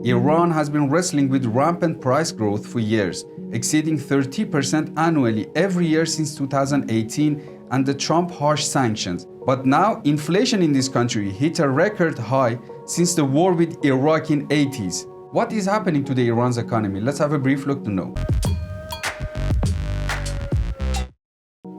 Iran has been wrestling with rampant price growth for years, exceeding 30% annually every year since 2018 and the Trump harsh sanctions. But now, inflation in this country hit a record high since the war with Iraq in 80s. What is happening to the Iran's economy? Let's have a brief look to know.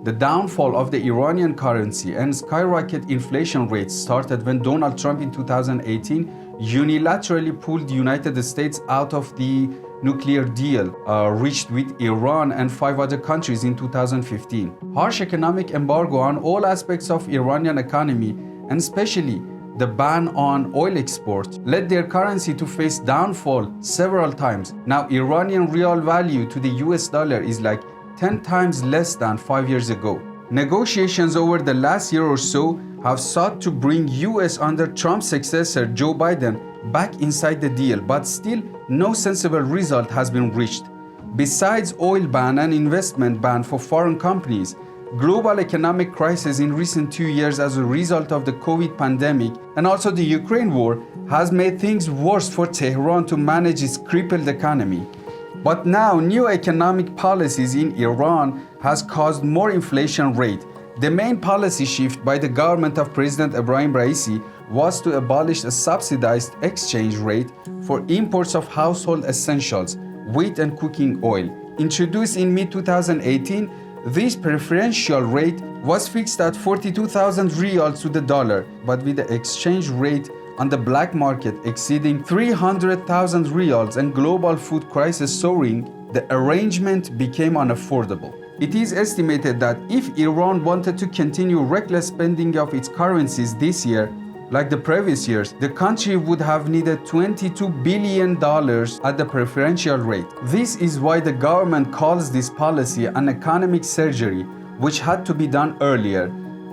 The downfall of the Iranian currency and skyrocket inflation rates started when Donald Trump in 2018 unilaterally pulled the United States out of the nuclear deal reached with Iran and 5 other countries in 2015. Harsh economic embargo on all aspects of Iranian economy, and especially the ban on oil exports, led their currency to face downfall several times. Now, Iranian Rial value to the US dollar is like 10 times less than 5 years ago. Negotiations over the last year or so have sought to bring US under Trump's successor Joe Biden back inside the deal, but still no sensible result has been reached. Besides oil ban and investment ban for foreign companies, global economic crisis in recent 2 years as a result of the COVID pandemic and also the Ukraine war has made things worse for Tehran to manage its crippled economy. But now, new economic policies in Iran has caused more inflation rate. The main policy shift by the government of President Ibrahim Raisi was to abolish a subsidized exchange rate for imports of household essentials, wheat and cooking oil. Introduced in mid-2018, this preferential rate was fixed at 42,000 riyals to the dollar, but with the exchange rate on the black market exceeding 300,000 riyals and global food crisis soaring, the arrangement became unaffordable. It is estimated that if Iran wanted to continue reckless spending of its currencies this year, like the previous years, the country would have needed $22 billion at the preferential rate. This is why the government calls this policy an economic surgery, which had to be done earlier.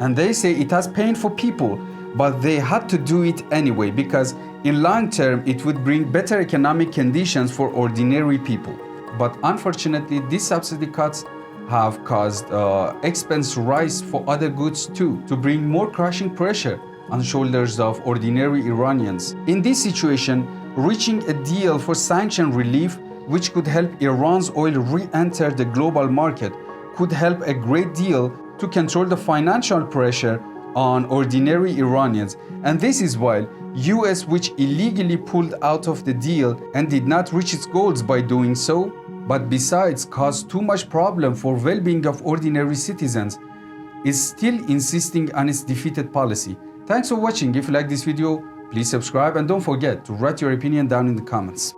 And they say it has pain for people, but they had to do it anyway because in long term it would bring better economic conditions for ordinary people. But unfortunately, these subsidy cuts have caused expense rise for other goods too, to bring more crushing pressure on shoulders of ordinary Iranians. In this situation, reaching a deal for sanction relief which could help Iran's oil re-enter the global market could help a great deal to control the financial pressure on ordinary Iranians. And this is why US, which illegally pulled out of the deal and did not reach its goals by doing so, but besides caused too much problem for well-being of ordinary citizens, is still insisting on its defeated policy. Thanks for watching. If you like this video, please subscribe and don't forget to write your opinion down in the comments.